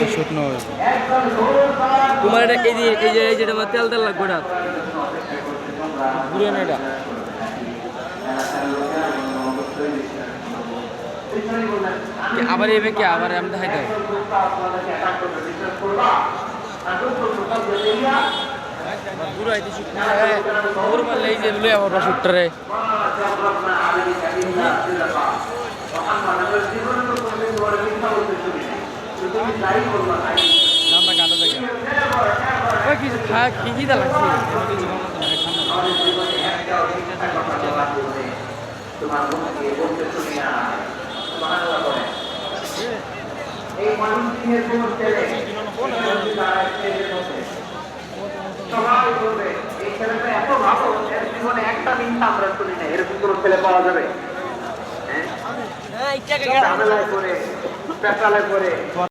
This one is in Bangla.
শুকনো তোমার এটা এই যেটা তেল তেল লাগবে না পুরো না এটা আবার এবে কি আবার আমি দেখাইতে হবে পুরো আইতে শুকনো ওর মারলে এই যে লই আমার শুটরে নামটা কাটা দেখে ওই কিছু খা কি দা লাগছে এই মানুষের জীবন চলে সবাই বলবে এই ছেলেটা এত ভালো এর জীবনে একটা মিনিট আমরা শুনি না এরকম কোনো ছেলে পাওয়া যাবে হ্যাঁ ঝামেলায় করে পেটালে করে